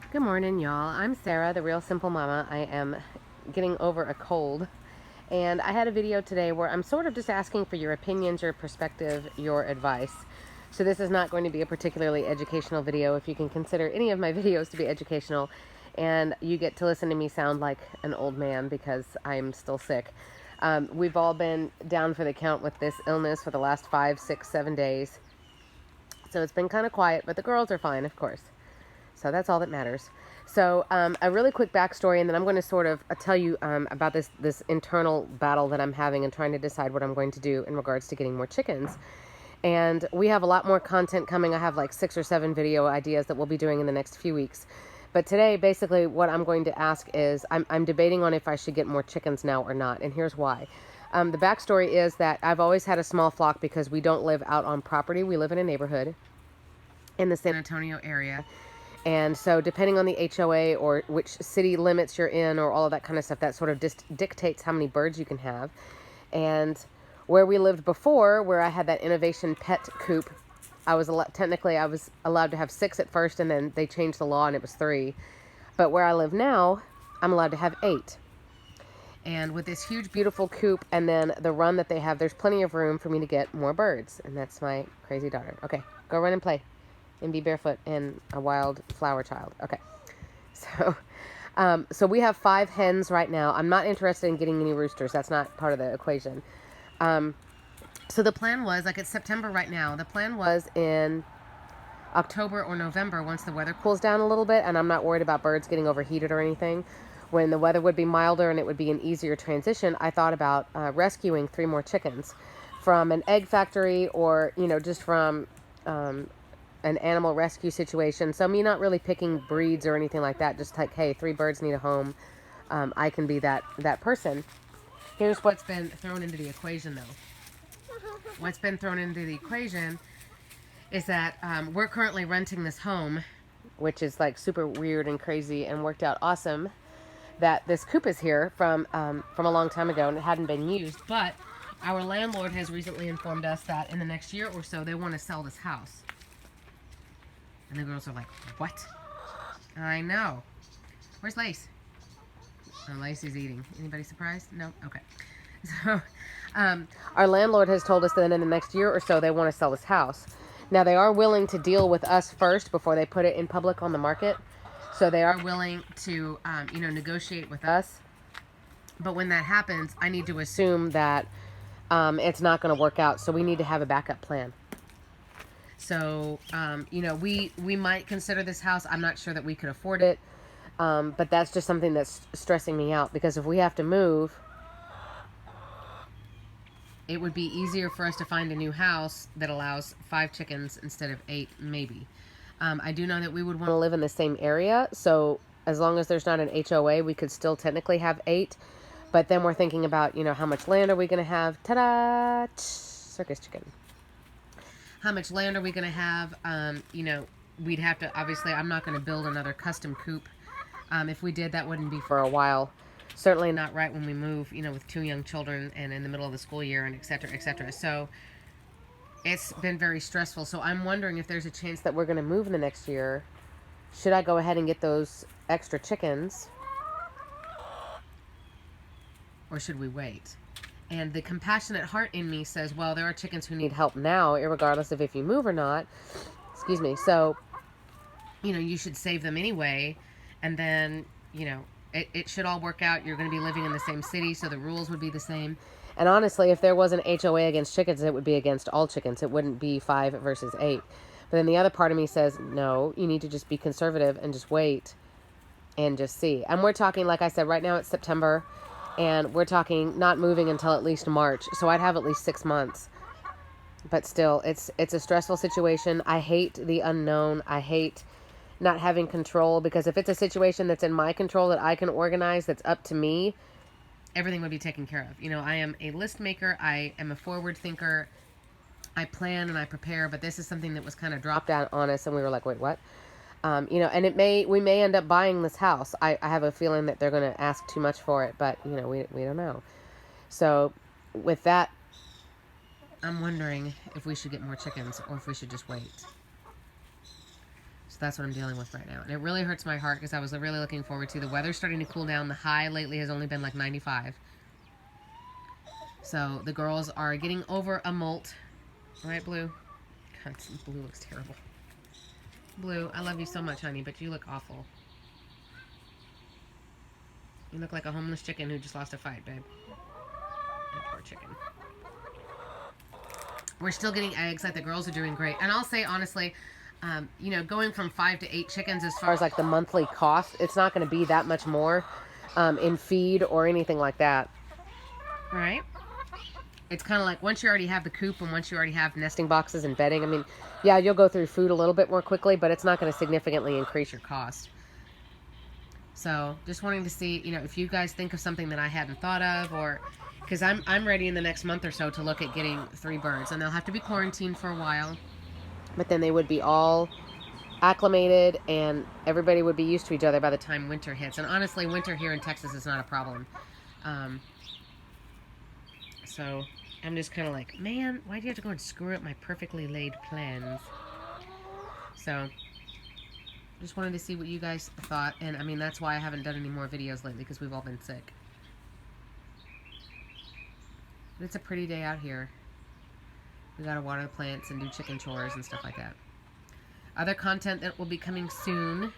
Good morning, y'all. I'm Sarah, the Real Simple Mama. I am getting over a cold, and I had a video today where I'm sort of just asking for your opinions, your perspective, your advice. So this is not going to be a particularly educational video. If you can consider any of my videos to be educational, and you get to listen to me sound like an old man because I'm still sick. We've all been down for the count with this illness for the last 5, 6, 7 days. So it's been kind of quiet, but the girls are fine, of course. So that's all that matters. So a really quick backstory, and then I'm going to sort of tell you about this internal battle that I'm having and trying to decide what I'm going to do in regards to getting more chickens. And we have a lot more content coming. I have like 6 or 7 video ideas that we'll be doing in the next few weeks. But today, basically, what I'm going to ask is I'm debating on if I should get more chickens now or not. And here's why. The backstory is that I've always had a small flock because we don't live out on property. We live in a neighborhood in the San Antonio area. And so depending on the HOA or which city limits you're in or all of that kind of stuff, that sort of dictates how many birds you can have. And where we lived before, where I had that innovation pet coop, technically I was allowed to have 6 at first, and then they changed the law and it was 3. But where I live now, I'm allowed to have 8. And with this huge, beautiful coop and then the run that they have, there's plenty of room for me to get more birds. And that's my crazy daughter. Okay, go run and play and be barefoot and a wild flower child. Okay. So we have 5 hens right now. I'm not interested in getting any roosters. That's not part of the equation. So the plan was, like, it's September right now. The plan was in October or November, once the weather cools down a little bit, and I'm not worried about birds getting overheated or anything, when the weather would be milder and it would be an easier transition, I thought about rescuing 3 more chickens from an egg factory or, just from an animal rescue situation. So me not really picking breeds or anything like that, just like, hey, 3 birds need a home. I can be that person. Here's what's been thrown into the equation, though. What's been thrown into the equation is that we're currently renting this home, which is like super weird and crazy and worked out awesome that this coop is here from a long time ago and it hadn't been used. But our landlord has recently informed us that in the next year or so they want to sell this house. And the girls are like, what? I know. Where's Lace? Oh, Lace is eating. Anybody surprised? No? Okay. So, our landlord has told us that in the next year or so they want to sell this house. Now, they are willing to deal with us first before they put it in public on the market. So they are willing to, negotiate with us. But when that happens, I need to assume that it's not going to work out. So we need to have a backup plan. So, we might consider this house. I'm not sure that we could afford it. But that's just something that's stressing me out, because if we have to move, it would be easier for us to find a new house that allows 5 chickens instead of 8, maybe. I do know that we would want to live in the same area. So as long as there's not an HOA, we could still technically have 8. But then we're thinking about, how much land are we going to have? Ta-da! Circus chicken. How much land are we going to have? We'd have to, obviously, I'm not going to build another custom coop. If we did, that wouldn't be for a while. Certainly not right when we move, with 2 young children and in the middle of the school year and et cetera, et cetera. So it's been very stressful. So I'm wondering if there's a chance that we're going to move in the next year. Should I go ahead and get those extra chickens? Or should we wait? And the compassionate heart in me says, well, there are chickens who need help now, irregardless of if you move or not. Excuse me. So, you should save them anyway. And then, it should all work out. You're going to be living in the same city, so the rules would be the same. And honestly, if there was an HOA against chickens, it would be against all chickens. It wouldn't be 5 versus 8. But then the other part of me says, no, you need to just be conservative and just wait and just see. And we're talking, like I said, right now it's September. And we're talking not moving until at least March. So I'd have at least 6 months. But still, it's a stressful situation. I hate the unknown. I hate not having control, because if it's a situation that's in my control that I can organize, that's up to me, everything would be taken care of. I am a list maker. I am a forward thinker. I plan and I prepare. But this is something that was kind of dropped out on us, and we were like, wait, what? And we may end up buying this house. I have a feeling that they're going to ask too much for it, but we don't know. So with that, I'm wondering if we should get more chickens or if we should just wait. So that's what I'm dealing with right now. And it really hurts my heart because I was really looking forward to. The weather's starting to cool down. The high lately has only been like 95. So the girls are getting over a molt. Right, Blue? God, Blue looks terrible. Blue, I love you so much, honey, but you look awful. You look like a homeless chicken who just lost a fight, babe. Oh, poor chicken. We're still getting eggs. Like, the girls are doing great. And I'll say, honestly, you know, going from 5 to 8 chickens as far as, like, the monthly cost, it's not going to be that much more in feed or anything like that. Right? It's kind of like once you already have the coop and once you already have nesting boxes and bedding, I mean, yeah, you'll go through food a little bit more quickly, but it's not going to significantly increase your cost. So just wanting to see, you know, if you guys think of something that I hadn't thought of, or because I'm ready in the next month or so to look at getting 3 birds, and they'll have to be quarantined for a while, but then they would be all acclimated and everybody would be used to each other by the time winter hits. And honestly, winter here in Texas is not a problem. So I'm just kind of like, man, why do you have to go and screw up my perfectly laid plans? So just wanted to see what you guys thought. And I mean, that's why I haven't done any more videos lately, because we've all been sick. But it's a pretty day out here. We gotta water the plants and do chicken chores and stuff like that. Other content that will be coming soon,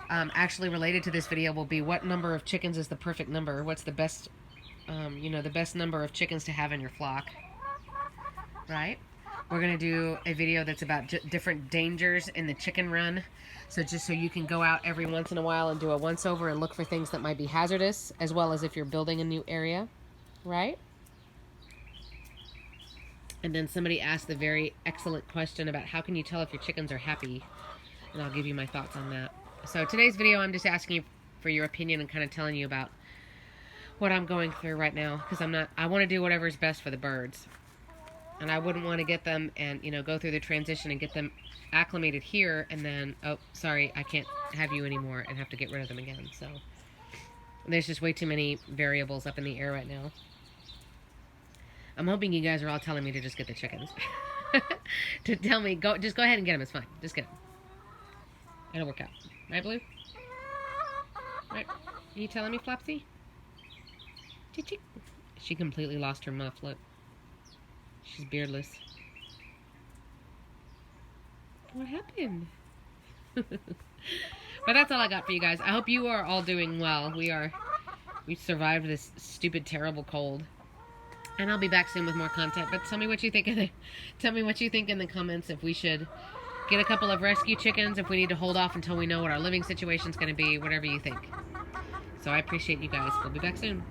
actually related to this video, will be what number of chickens is the perfect number. What's the best, you know, the best number of chickens to have in your flock, right? We're going to do a video that's about different dangers in the chicken run. So just so you can go out every once in a while and do a once over and look for things that might be hazardous, as well as if you're building a new area, right? And then somebody asked the very excellent question about how can you tell if your chickens are happy? And I'll give you my thoughts on that. So today's video, I'm just asking you for your opinion and kind of telling you about what I'm going through right now, because I want to do whatever's best for the birds. And I wouldn't want to get them and, you know, go through the transition and get them acclimated here and then, oh, sorry, I can't have you anymore, and have to get rid of them again. So there's just way too many variables up in the air right now. I'm hoping you guys are all telling me to just get the chickens. To tell me, just go ahead and get them. It's fine. Just get them. It'll work out. Right, Blue? Right? Are you telling me, Flopsy? She completely lost her muff. Look. She's beardless. What happened? But that's all I got for you guys. I hope you are all doing well. We survived this stupid, terrible cold. And I'll be back soon with more content. But tell me what you think tell me what you think in the comments, if we should get a couple of rescue chickens, if we need to hold off until we know what our living situation's going to be, whatever you think. So I appreciate you guys. We'll be back soon.